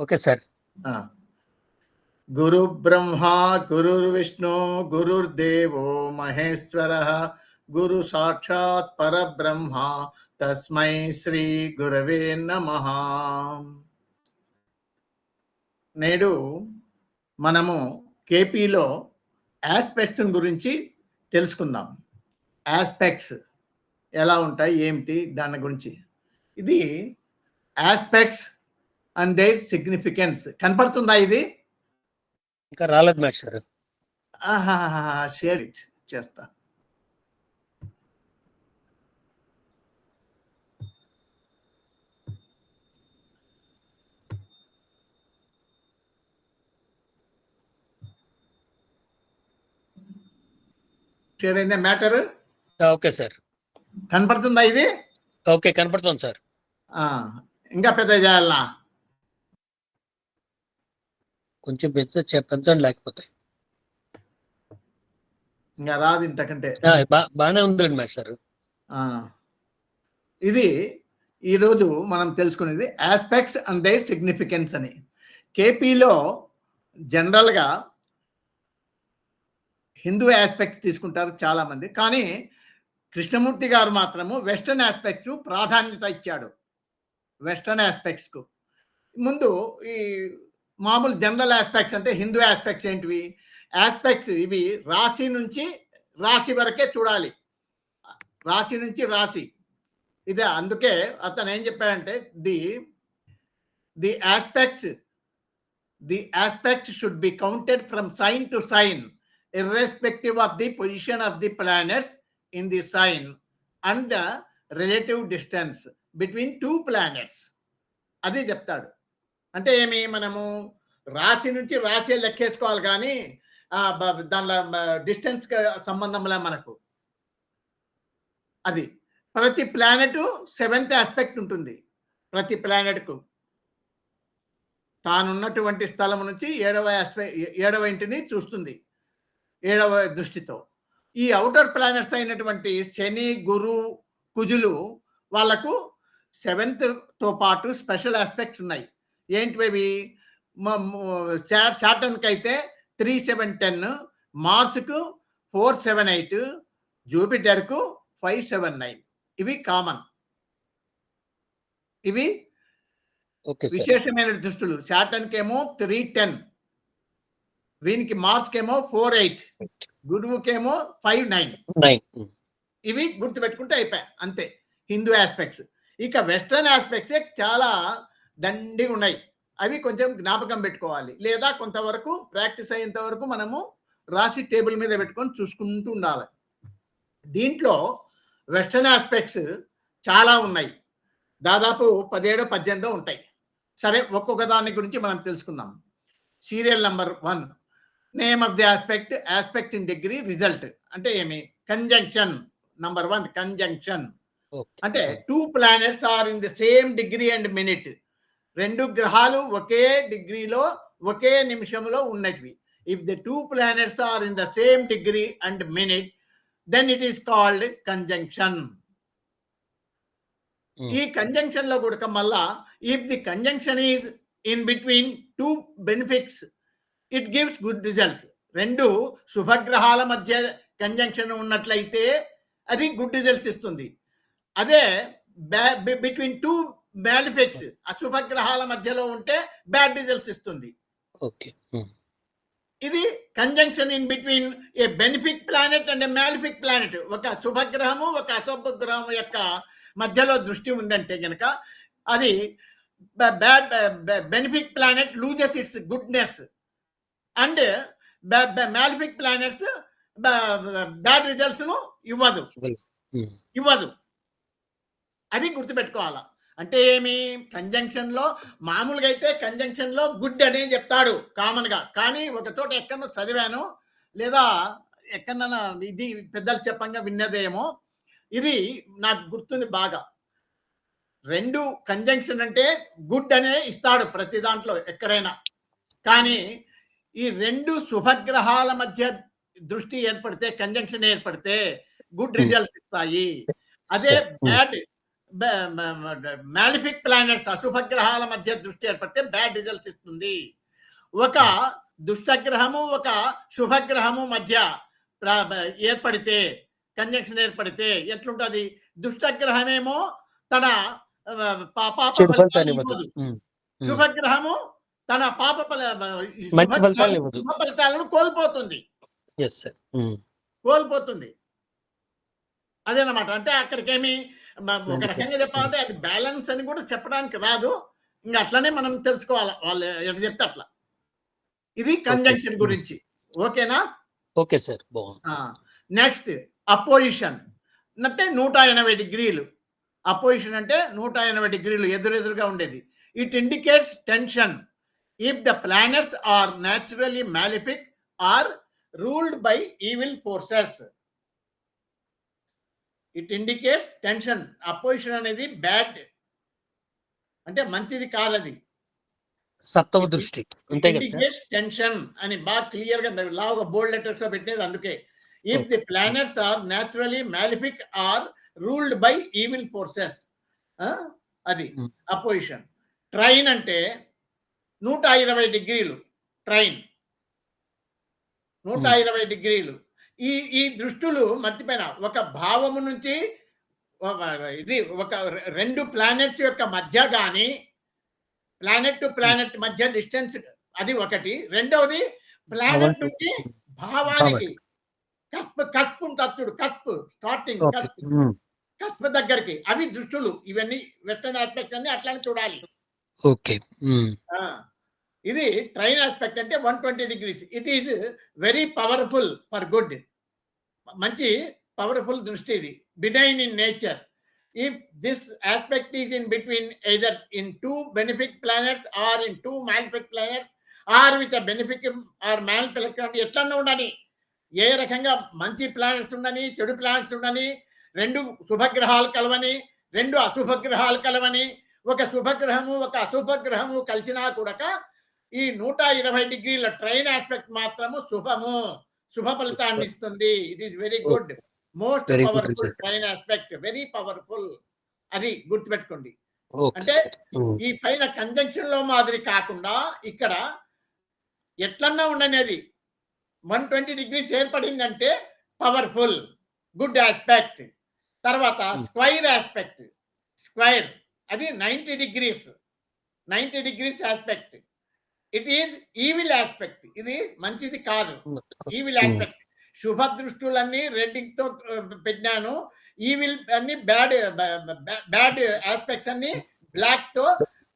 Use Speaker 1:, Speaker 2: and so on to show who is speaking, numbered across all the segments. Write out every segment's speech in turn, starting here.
Speaker 1: Okay sir.
Speaker 2: ఆ! గురు బ్రహ్మ గురుర్విష్ణు గురుర్దేవో మహేశ్వరః గురు సాక్షాత్ పరబ్రహ్మ తస్మై శ్రీ గురవే నమః. నేడు మనము కేపీలో ఆస్పెక్ట్స్ గురించి తెలుసుకుందాం. ఆస్పెక్ట్స్ ఎలా ఉంటాయి, ఏమిటి దాని గురించి. ఇది ఆస్పెక్ట్స్ అండ్ దేర్ సిగ్నిఫికెన్స్ కనపడుతుందా? ఇది
Speaker 1: ఇంకా రాలేదు మాస్టర్.
Speaker 2: షేర్ ఇట్ చేస్తా. షేర్ అయిందా మ్యాటర్?
Speaker 1: Okay sir.
Speaker 2: కనపడుతుందా ఇది?
Speaker 1: ఓకే, కనపడుతుంది సార్.
Speaker 2: ఇంకా పెద్ద చేయాలనా?
Speaker 1: కొంచెం పెంచండి, లేకపోతే
Speaker 2: ఇంకా రాదు ఇంతకంటే.
Speaker 1: బాగానే ఉందండి మాస్టర్.
Speaker 2: ఇది ఈరోజు మనం తెలుసుకునేది ఆస్పెక్ట్స్ అండ్ దేర్ సిగ్నిఫికెన్స్ అని. కేపీలో జనరల్గా హిందూ ఆస్పెక్ట్స్ తీసుకుంటారు చాలా మంది, కానీ కృష్ణమూర్తి గారు మాత్రము వెస్టర్న్ ఆస్పెక్ట్స్ ప్రాధాన్యత ఇచ్చాడు. వెస్టర్న్ ఆస్పెక్ట్స్కు ముందు ఈ మామూలు జనరల్ ఆస్పెక్ట్స్ అంటే హిందూ ఆస్పెక్ట్స్ ఏంటివి? ఆస్పెక్ట్స్ ఇవి రాశి నుంచి రాశి వరకే చూడాలి, రాశి నుంచి రాశి. ఇదే అందుకే అతను ఏం చెప్పాడంటే the aspects should be counted from sign to sign irrespective of the position of the planets in the sign and the relative distance between two planets. అది చెప్తాడు. అంటే ఏమి, మనము రాశి నుంచి రాశి లెక్కేసుకోవాలి, కానీ దానిలో డిస్టెన్స్ సంబంధంలా మనకు. అది ప్రతి ప్లానెట్ 7th ఆస్పెక్ట్ ఉంటుంది. ప్రతి ప్లానెట్కు తానున్నటువంటి స్థలం నుంచి 7వ ఇంటిని చూస్తుంది 7వ దృష్టితో. ఈ అవుటర్ ప్లానెట్స్ అయినటువంటి శని, గురు, కుజులు వాళ్ళకు 7th పాటు స్పెషల్ ఆస్పెక్ట్స్ ఉన్నాయి. ఏంటివి? సాటర్న్కి అయితే 3, 7, 10, మార్స్కు 4, 7, 8, జూపిటర్కు 5, 7, 9. ఇవి కామన్, ఇవి విశేషమైన దృష్టులు. సాటర్న్కి ఏమో 3, 10, వీనికి మార్స్కేమో 4, 8, గురువుకేమో 5, 9. ఇవి గుర్తుపెట్టుకుంటే అయిపోయాయి, అంతే హిందూ ఆస్పెక్ట్స్. ఇక వెస్టర్న్ ఆస్పెక్ట్సే చాలా దండిగా ఉన్నాయి. అవి కొంచెం జ్ఞాపకం పెట్టుకోవాలి, లేదా కొంతవరకు ప్రాక్టీస్ అయ్యేంత వరకు మనము రాసి టేబుల్ మీద పెట్టుకొని చూసుకుంటూ ఉండాలి. దీంట్లో వెస్టర్న్ ఆస్పెక్ట్స్ చాలా ఉన్నాయి, దాదాపు 17, 18 ఉంటాయి. సరే, ఒక్కొక్క దాని గురించి మనం తెలుసుకుందాం. Serial number 1, name of the aspect in degree result. అంటే ఏమి? కంజంక్షన్. నెంబర్ 1 కంజంక్షన్ అంటే 2 planets are in the same degree and minute. 2 గ్రహాలు ఒకే డిగ్రీలో ఒకే నిమిషంలో ఉన్నటివి. If the 2 planets are in the same degree and minute, then it is called conjunction. ఈ కంజంక్షన్ లో కూడా మళ్ళా if the conjunction is in between 2 benefits, it gives good results. 2 శుభగ్రహాల మధ్య కంజంక్షన్ ఉన్నట్లయితే అది గుడ్ రిజల్ట్స్ ఇస్తుంది. అదే బిట్వీన్ 2 మ్యాలిఫిక్స్, అశుభగ్రహాల మధ్యలో ఉంటే బ్యాడ్ రిజల్ట్స్ ఇస్తుంది. ఇది conjunction in between A benefic planet and A malefic planet. ఒక శుభగ్రహము ఒక అశుభగ్రహం యొక్క మధ్యలో దృష్టి ఉందంటే గనక అది benefic planet loses it's goodness and malefic planets bad results ను ఇవ్వదు. అది గుర్తుపెట్టుకోవాలా. అంటే ఏమి? కంజంక్షన్ లో మామూలుగా అయితే కంజంక్షన్ లో గుడ్ అనే చెప్తాడు కామన్ గా, కానీ ఒక చోట ఎక్కడో చదివాను, లేదా ఎక్కడన్నా ఇది పెద్దలు చెప్పంగా విన్నదేమో, ఇది నాకు గుర్తుంది బాగా. 2 కంజంక్షన్ అంటే గుడ్ అనే ఇస్తాడు ప్రతి దాంట్లో ఎక్కడైనా, కానీ ఈ 2 శుభగ్రహాల మధ్య దృష్టి ఏర్పడితే, కంజంక్షన్ ఏర్పడితే గుడ్ రిజల్ట్స్ ఇస్తాయి. అదే మాలిఫిక్ ప్లానెట్స్ అశుభ గ్రహాల మధ్య దృష్టి ఏర్పడితే బ్యాడ్ రిజల్ట్స్ ఇస్తుంది. ఒక దుష్టగ్రహము ఒక శుభగ్రహము మధ్య ఏర్పడితే కంజంక్షన్ ఏర్పడితే ఎట్లుంటది? దుష్టగ్రహమేమో తన పాప ఫలితాన్ని ఇవ్వదు, శుభగ్రహము తన పాప శుభ ఫలితాలను కోల్పోతుంది. కోల్పోతుంది. అదేనమాట. అంటే అక్కడికేమి ఒక రకంగా చెప్పాలంటే అది బ్యాలెన్స్ అని కూడా చెప్పడానికి రాదు. ఇంకా అట్లనే మనం తెలుసుకోవాలి, వాళ్ళు ఎట్లా చెప్తే అట్లా. ఇది కంజంక్షన్ గురించి. ఓకేనా?
Speaker 1: Okay sir.
Speaker 2: నెక్స్ట్ అపోజిషన్ అంటే 180 డిగ్రీలు. అపోజిషన్ అంటే 180 డిగ్రీలు ఎదురెదురుగా ఉండేది. It indicates tension if the planets are naturally malefic or ruled by evil forces. It indicates tension. Opposition అనేది బ్యాడ్ అంటే మంచిది కాదది.
Speaker 1: సప్తమ దృష్టి
Speaker 2: టెన్షన్ అని బాగా క్లియర్ గా లావుగా బోల్డ్ లెటర్స్ లో పెట్టేది అందుకే. If the planets are naturally malefic or ruled by evil forces, అది అపోజిషన్. ట్రైన్ అంటే 120 డిగ్రీలు. ట్రైన్ 120 డిగ్రీలు. ఈ దృష్టులు మర్చిపోయినా ఒక భావము నుంచి ఇది ఒక రెండు ప్లానెట్స్ యొక్క మధ్య గాని ప్లానెట్ టు ప్లానెట్ మధ్య డిస్టెన్స్ అది ఒకటి. రెండవది ప్లానెట్ నుంచి భావానికి కస్ప్ ఉంటుంది చూడు, కస్ప్ స్టార్టింగ్ కస్ప్ దగ్గరికి, అవి దృష్టులు. ఇవన్నీ వెస్టర్న్ ఆస్పెక్ట్స్ అన్ని అట్లానే చూడాలి.
Speaker 1: ఓకే.
Speaker 2: ఇది ట్రైన్ ఆస్పెక్ట్ అంటే 120 degrees. It is very powerful for good. మంచి పవర్ఫుల్ దృష్టి ఇది. Benign in nature. If this aspect is in between either in two benefic planets or in two malefic planets or with a benefic or malefic ఎట్లన్నా ఉండని, ఏ రకంగా మంచి planets ఉండని చెడు planets ఉండని, రెండు శుభగ్రహాలు కలవని రెండు అశుభగ్రహాలు కలవని, ఒక శుభగ్రహము ఒక అశుభగ్రహము కలిసినా కూడా ఈ 120 డిగ్రీల ట్రైన్ ఆస్పెక్ట్ మాత్రము శుభము, శుభ ఫలితాన్ని ఇస్తుంది. It is very good. Most powerful train aspect, very powerful. అది గుర్తుపెట్టుకోండి. అంటే ఈ పైన కంజంక్షన్ లో మాదిరి కాకుండా ఇక్కడ ఎట్లన్నా ఉండనేది 120 డిగ్రీస్ ఏర్పడిందంటే పవర్ఫుల్, గుడ్ ఆస్పెక్ట్. తర్వాత స్క్వైర్ ఆస్పెక్ట్. స్క్వైర్ అది 90 degrees. 90 degrees aspect. It is evil aspect. ఇది మంచిది కాదు, ఈవిల్ ఆస్పెక్ట్. శుభ దృష్టులన్నీ రెడ్డింగ్ తో పెట్టినాను, ఈవిల్ అన్ని బ్యాడ్ ఆస్పెక్ట్స్ అన్ని బ్లాక్ తో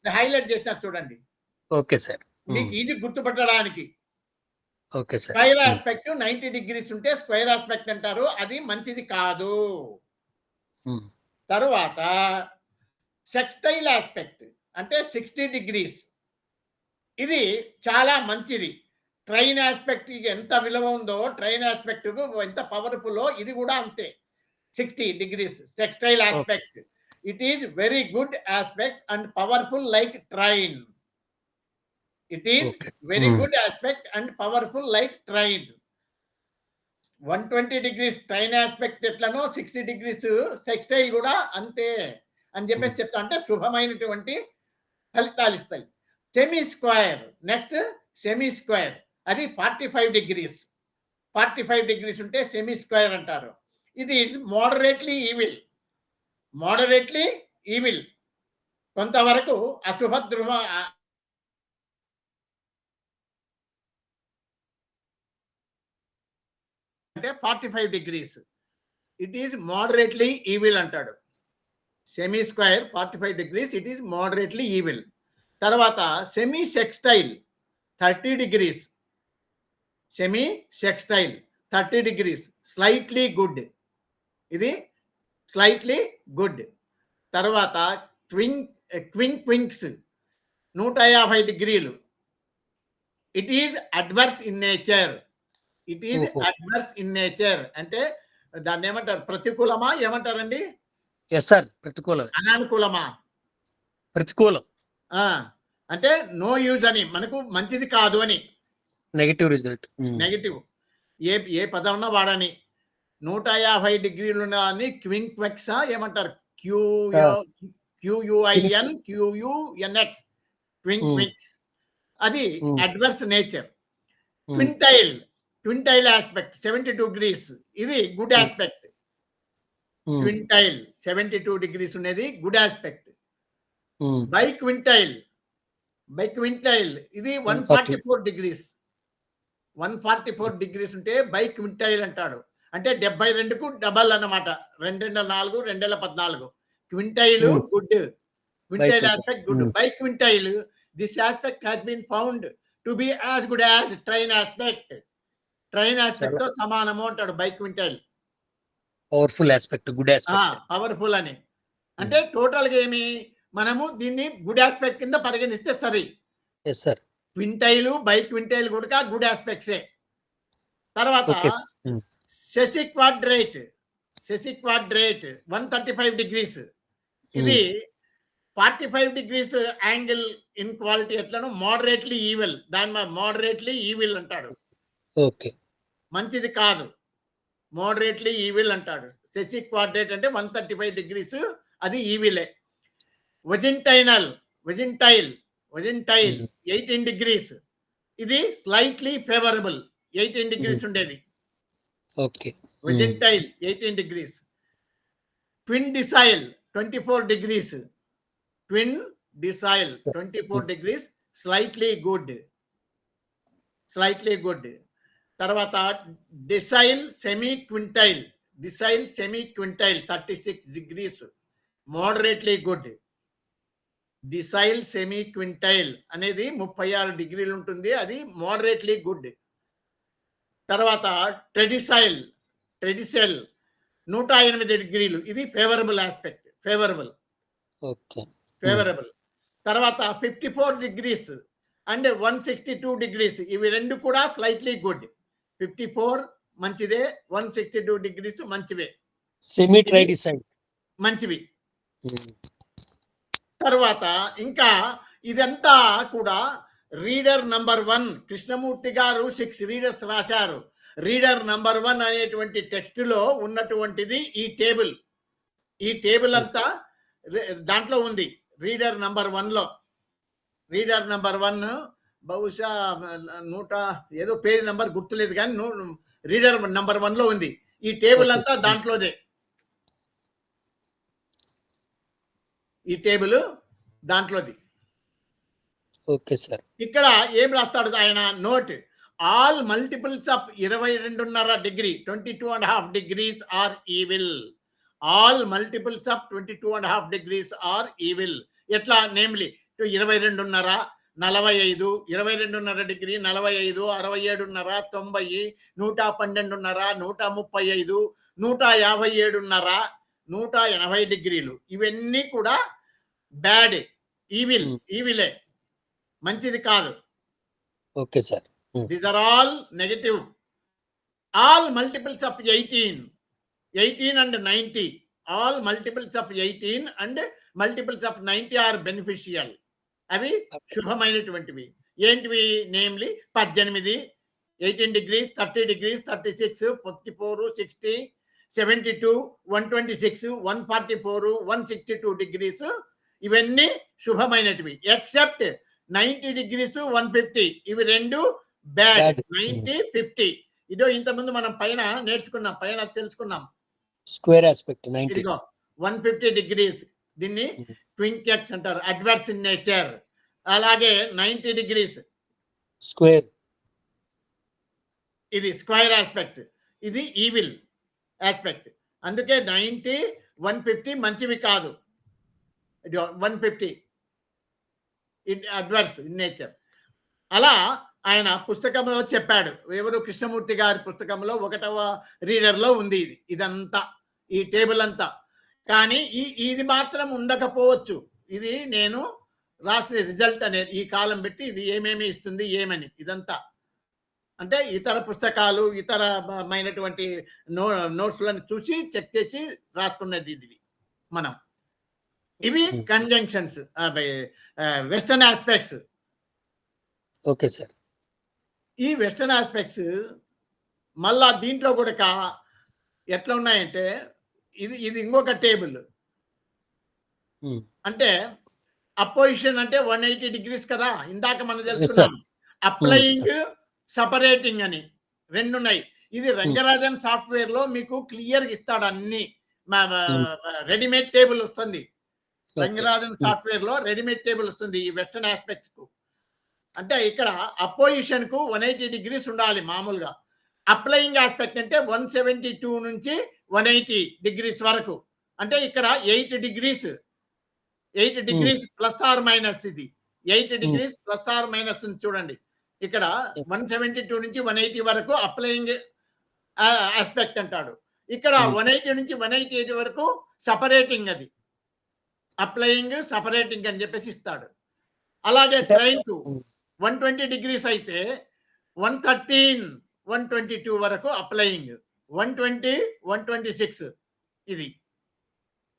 Speaker 2: హైలైట్ చేసినా చూడండి.
Speaker 1: Okay sir.
Speaker 2: మీకు ఇది గుర్తుపట్టడానికి.
Speaker 1: Okay sir.
Speaker 2: Square aspect 90 degrees ఉంటే స్క్వైర్ ఆస్పెక్ట్ అంటారు, అది మంచిది కాదు. తరువాత సెక్స్టైల్ ఆస్పెక్ట్ అంటే 60 డిగ్రీస్. ఇది చాలా మంచిది. ట్రైన్ ఆస్పెక్ట్ ఎంత విలువ ఉందో, ట్రైన్ ఆస్పెక్ట్ ఎంత పవర్ఫుల్ ఇది కూడా అంతే. 60 degrees sextile aspect. It is very good aspect and powerful like train. It is very good aspect and powerful like train. 120 degrees train aspect ఎట్లనో 60 డిగ్రీస్ సెక్స్టైల్ కూడా అంతే అని చెప్పేసి చెప్తా. అంటే శుభమైనటువంటి ఫలితాలు ఇస్తాయి. Semi square. Next semi square అది 45 డిగ్రీస్. 45 డిగ్రీస్ ఉంటే సెమీ స్క్వేర్ అంటారు. ఇది మోడరేట్లీ ఈవిల్. మోడరేట్లీ ఈవిల్, కొంతవరకు అశుభ ధ్రువ అంటే 45 degrees. It is moderately evil అంటాడు. Semi square 45 degrees, it is moderately evil. తర్వాత semi sextile 30 degrees. Semi sextile 30 degrees slightly good. ఇది స్లైట్లీ గుడ్. తర్వాత క్వింక్స్ 150 డిగ్రీలు. It is adverse in nature. It is adverse in nature అంటే దాన్ని ఏమంటారు? ప్రతికూలమా ఏమంటారండి?
Speaker 1: ప్రతికూలం.
Speaker 2: అనానుకూలమా?
Speaker 1: ప్రతికూలం
Speaker 2: అంటే నో యూజ్ అని, మనకు మంచిది కాదు అని.
Speaker 1: Negative result.
Speaker 2: నెగటివ్ ఏ పదం వాడని. 150 డిగ్రీలు ఉన్నదాన్ని క్వింక్వెక్సా ఏమంటారు? QUINQUNX క్వింక్స్ అది adverse nature. Quintile aspect 72 degrees ఇది గుడ్ ఆస్పెక్ట్. క్వింటైల్ 72 డిగ్రీస్ ఉండేది గుడ్ ఆస్పెక్ట్. బై క్వింటైల్ ఇది 144 డిగ్రీస్. 144 డిగ్రీస్ ఉంటే బై క్వింటైల్ అంటాడు. అంటే 72కు డబల్ అన్నమాట. 2 4 2 14 quintile good. Quintile aspect good. Biquintile this aspect has been found to be as good as trine aspect. Trine aspect తో సమానము అంటాడు biquintile.
Speaker 1: Powerful aspect, good aspect.
Speaker 2: Powerful అని అంటే total గా ఏమి మనము దీన్ని గుడ్ ఆస్పెక్ట్ కింద పరిగణిస్తే సరి.
Speaker 1: Yes sir.
Speaker 2: Quintile biquintile కూడా గుడ్ ఆస్పెక్ట్సే. తర్వాత శశి క్వాడ్రేట్ 135 డిగ్రీస్ ఇది 45 డిగ్రీస్ యాంగిల్ ఇన్ క్వాలిటీ ఎట్లను మోడరేట్లీ ఈవిల్. దాని మోడరేట్లీ ఈవిల్ అంటాడు.
Speaker 1: ఓకే,
Speaker 2: మంచిది కాదు, మోడరేట్లీ ఈవిల్ అంటాడు. శశి క్వాడ్రేట్ అంటే 135 డిగ్రీస్ అది ఈవిలే. వజింటైల్ 18 డిగ్రీస్ ఇది స్లైట్లీ ఫేవరబుల్. 18 డిగ్రీస్ ఉండేది.
Speaker 1: Okay.
Speaker 2: Vigintile 18 degrees. Twin decile 24 degrees. 24 degrees slightly good. తర్వాత decile semi quintile 36 degrees moderately good. Decile semi quintile అనేది 36 డిగ్రీలు ఉంటుంది, అది మోడరేట్లీ గుడ్. తర్వాత ట్రెడిసైల్ 108 డిగ్రీలు ఇది ఫేవరబుల్ ఆస్పెక్ట్. ఫేవరబుల్. తర్వాత 54 డిగ్రీస్ అండ్ 162 డిగ్రీస్ ఇవి రెండు కూడా స్లైట్లీ గుడ్. 54 మంచిదే, 162 డిగ్రీస్ మంచివే,
Speaker 1: సెమీ ట్రైడిసైల్
Speaker 2: మంచివి. తర్వాత ఇంకా ఇదంతా కూడా రీడర్ నంబర్ 1 కృష్ణమూర్తి గారు 6 రీడర్స్ రాశారు. రీడర్ నంబర్ 1 అనేటువంటి టెక్స్ట్ లో ఉన్నటువంటిది ఈ టేబుల్ అంతా దాంట్లో ఉంది. రీడర్ నంబర్ 1 బహుశా 100 ఏదో పేజ్ నంబర్ గుర్తులేదు కానీ రీడర్ నంబర్ 1 లో ఉంది. ఈ టేబుల్ అంతా దాంట్లోదే. ఈ టేబుల్ దాంట్లోది.
Speaker 1: Okay sir.
Speaker 2: ఇక్కడ ఏం రాస్తాడు ఆయన note? All multiples of 22.5 degree 22.5 degrees are evil. All multiples of 22.5 degrees are evil. ఎట్లా? నేమ్లీ 22.5 45 22.5 డిగ్రీ 45 67.5 90 112.5 135 157.5 180 డిగ్రీలు ఇవన్నీ కూడా బ్యాడ్, ఈవిలే, మంచిది కాదు.
Speaker 1: Okay sir.
Speaker 2: These are all negative. All multiples of 18 and 90 all multiples of 18 and multiples of 90 are beneficial. అవి శుభమైనటువంటివి. ఏంటివి? నేమ్లీ 18 18 డిగ్రీస్ 30 డిగ్రీస్ 36 44 60 72 126 144 162 డిగ్రీస్ ఇవన్నీ శుభమైనటివి. ఎక్సెప్ట్ 90 డిగ్రీస్ 150 ఇవి రెండు బ్యాడ్. 90 50 ఇదో ఇంతకుముందు మనం పైన నేర్చుకున్నాం, పైన తెలుసుకున్నాం.
Speaker 1: Square aspect 90.
Speaker 2: ఇదిగో 150 డిగ్రీస్ దీన్ని ట్వింకెట్స్ అంటారు, అడ్వర్స్ ఇన్ నేచర్. అలాగే 90 డిగ్రీస్
Speaker 1: స్క్వేర్,
Speaker 2: ఇది స్క్వేర్ ఆస్పెక్ట్, ఇది ఈవిల్ ఆస్పెక్ట్. అందుకే 90 150 మంచివి కాదు. 150 ఇట్ అడ్వర్స్ ఇన్ నేచర్. అలా ఆయన పుస్తకంలో చెప్పాడు. ఎవరు? కృష్ణమూర్తి గారి పుస్తకంలో 1వ రీడర్లో ఉంది ఇదంతా, ఈ టేబుల్ అంతా. కానీ ఇది మాత్రం ఉండకపోవచ్చు. ఇది నేను రాసిన రిజల్ట్ అనేది ఈ కాలం పెట్టి ఇది ఏమేమి ఇస్తుంది ఏమని ఇదంతా అంటే ఇతర పుస్తకాలు ఇతరమైనటువంటి నోట్స్లను చూసి చెక్ చేసి రాసుకున్నది ఇది మనం. ఇవి conjunctions, western aspects.
Speaker 1: Okay sir.
Speaker 2: ఈ వెస్టర్న్ ఆస్పెక్ట్స్ మళ్ళా దీంట్లో కూడా ఎట్లా ఉన్నాయంటే ఇది ఇంకొక టేబుల్. అంటే అపోజిషన్ అంటే 180 డిగ్రీస్ కదా! ఇందాక మనం
Speaker 1: Yes, sir.
Speaker 2: తెలుసుకున్నాం. Applying,
Speaker 1: sir.
Speaker 2: సెపరేటింగ్ అని 2 ఉన్నాయి. ఇది రంగరాజన్ సాఫ్ట్‌వేర్‌లో మీకు క్లియర్‌గా ఇస్తాడు అన్నీ. రెడీమేడ్ టేబుల్ వస్తుంది.
Speaker 1: Okay.
Speaker 2: రంగరాజన్ సాఫ్ట్‌వేర్‌లో రెడీమేడ్ టేబుల్ వస్తుంది ఈ వెస్టర్న్ యాస్పెక్ట్స్‌కు. అంటే ఇక్కడ అపోజిషన్‌కు 180 డిగ్రీస్ ఉండాలి మామూలుగా. అప్లయింగ్ యాస్పెక్ట్ అంటే 172 నుంచి 180 డిగ్రీస్ వరకు. అంటే ఇక్కడ 8 డిగ్రీస్ ప్లస్ ఆర్ మైనస్ ఇది. 8 డిగ్రీస్ ప్లస్ ఆర్ మైనస్ ఉంది చూడండి. ఇక్కడ 172 నుంచి 180 వరకు అప్లయింగ్ యాస్పెక్ట్ అంటాడు. ఇక్కడ 180 నుంచి 188 వరకు సెపరేటింగ్ అది. అప్లయింగ్, సెపరేటింగ్ అని చెప్పేసి ఇస్తాడు. అలాగే ట్రైన్‌కు 120 డిగ్రీస్ అయితే 113, 122 వరకు అప్లయింగ్. 120, 126 ఇది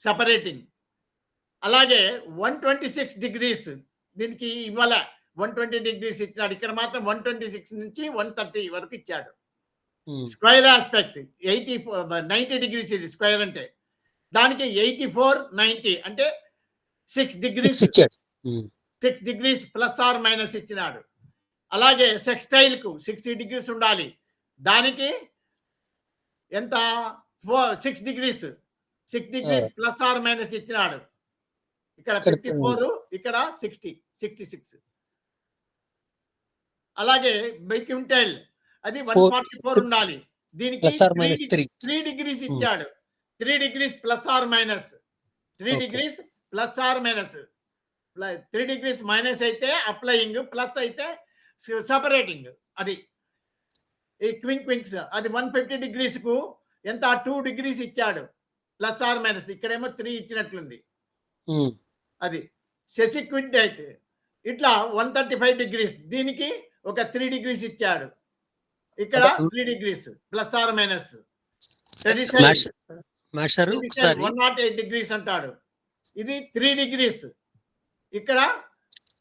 Speaker 2: సెపరేటింగ్. అలాగే 126 డిగ్రీస్ దీనికి ఇవాళ 120 డిగ్రీస్ ఇచ్చాడు. ఇక్కడ మాత్రం 126 నుంచి 130 వరకు ఇచ్చాడు. స్క్వేర్ ఆస్పెక్ట్ 90 డిగ్రీస్ ఇది స్క్వేర్ అంటే. దానికి 84, 90 అంటే 6 degrees 6 degrees plus or minus ఇచ్చినాడు. అలాగే సెక్స్టైల్‌కు 60 డిగ్రీస్ ఉండాలి. దానికి ఎంత 6 డిగ్రీస్ ప్లస్ ఆర్ మైనస్ ఇచ్చినాడు. ఇక్కడ 54, ఇక్కడ 60, 66. అలాగే బెక్యూంటైల్ అది 144 ఉండాలి. దీనికి 3 డిగ్రీస్ ఇచ్చాడు. 3 degrees plus or minus. 3 degrees plus or minus. 3 degrees minus అయితే అప్లయింగ్, ప్లస్ అయితే సెపరేటింగ్. అది ఈ క్వింక్స్ అది 150 డిగ్రీస్‌కు ఎంత 2 డిగ్రీస్ ఇచ్చాడు. Plus or minus. ఇక్కడేమో 3 ఇచ్చినట్లుంది. అది సెసిక్వింటైట్ ఇట్లా 135 డిగ్రీస్ దీనికి ఒక 3 డిగ్రీస్ ఇచ్చాడు. ఇక్కడ 3 degrees plus or minus. 108 degrees అంటాడు. ఇది 3 డిగ్రీస్. ఇక్కడ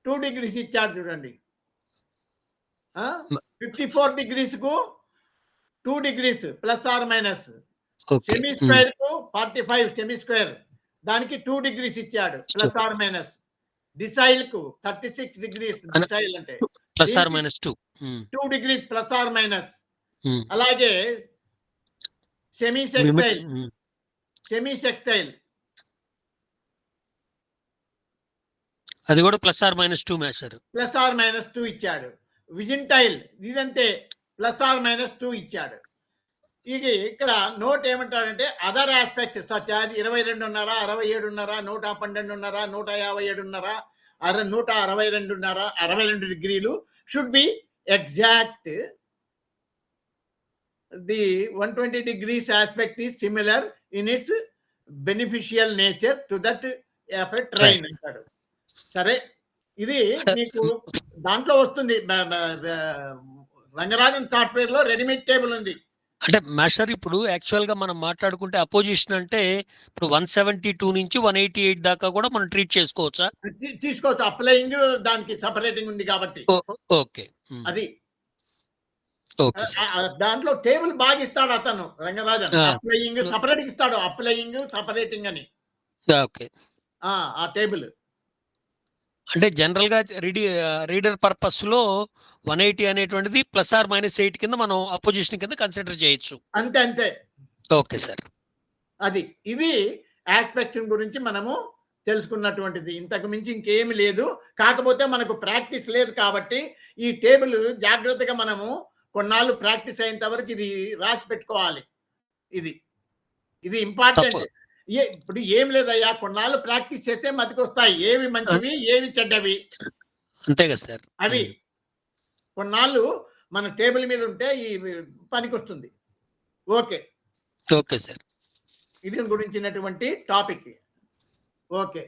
Speaker 2: 2 డిగ్రీస్ ఇచ్చాడు చూడండి. 54 డిగ్రీస్‌కు 2 degrees plus or minus. Semi స్క్వేర్‌కు 45 సెమీ స్క్వేర్ దానికి 2 డిగ్రీస్ ఇచ్చాడు ప్లస్ ఆర్ మైనస్. డిసైల్‌కు 36 డిగ్రీస్ డిసైల్ అంటే
Speaker 1: plus or minus
Speaker 2: 2 degrees plus or minus. అలాగే సెమీ సెక్స్టైల్
Speaker 1: అది కూడా plus or minus 2 measure.
Speaker 2: Plus or minus 2 ఇచ్చాడు. విజింటైల్ ఇదంతే ప్లస్ ఆర్ మైనస్ 2 ఇచ్చాడు. ఇది ఇక్కడ నోట్ ఏమంటాడంటే అదర్ ఆస్పెక్ట్ సచ్ యాజ్ 22.5, 67.5, 112.5, 157.5, 162.5, 62 డిగ్రీలు should be exact. The 120 degrees aspect is similar in its beneficial nature to that of a train అంటాడు. సరే ఇది మీకు దాంట్లో వస్తుంది. రంగరాజన్ సాఫ్ట్‌వేర్‌లో రెడీమేడ్ టేబుల్ ఉంది.
Speaker 1: అంటే మాస్టర్ ఇప్పుడు యాక్చువల్ గా మనం మాట్లాడుకుంటే అపోజిషన్ అంటే ఇప్పుడు 172 నుంచి 188 దాకా కూడా మనం ట్రీట్ చేసుకోవచ్చా?
Speaker 2: తీసుకోవచ్చు. అప్లయింగ్ దానికి సెపరేటింగ్ ఉంది కాబట్టి.
Speaker 1: ఓకే.
Speaker 2: అది దాంట్లో టేబుల్ బాగా ఇస్తాడు అతను రంగరాజన్. అప్లయింగ్ సెపరేటింగ్ ఇస్తాడు. అప్లయింగ్ సెపరేటింగ్ అని.
Speaker 1: ఓకే.
Speaker 2: ఆ టేబుల్
Speaker 1: అంటే జనరల్ గా రీడర్ పర్పస్ లో 180 అనేటువంటిది ప్లస్ ఆర్ మైనస్ 8 కింద మనం అపోజిషన్ కింద కన్సిడర్ చేయొచ్చు.
Speaker 2: అంతే.
Speaker 1: Okay sir.
Speaker 2: అది ఇది ఆస్పెక్ట్ గురించి మనము తెలుసుకున్నటువంటిది. ఇంతకు మించి ఇంకేమి లేదు. కాకపోతే మనకు ప్రాక్టీస్ లేదు కాబట్టి ఈ టేబుల్ జాగ్రత్తగా మనము కొన్నాళ్ళు ప్రాక్టీస్ అయినంత వరకు ఇది రాసి పెట్టుకోవాలి. ఇది ఇంపార్టెంట్. ఇప్పుడు ఏం లేదయ్యా, కొన్నాళ్ళు ప్రాక్టీస్ చేస్తే మతికొస్తాయి. ఏవి మంచివి, ఏవి చెడ్డవి.
Speaker 1: అంతే కదా సార్.
Speaker 2: అవి కొన్నాళ్ళు మన టేబుల్ మీద ఉంటే ఈ పనికొస్తుంది. Okay
Speaker 1: sir.
Speaker 2: ఇది గురించినటువంటి టాపిక్. ఓకే.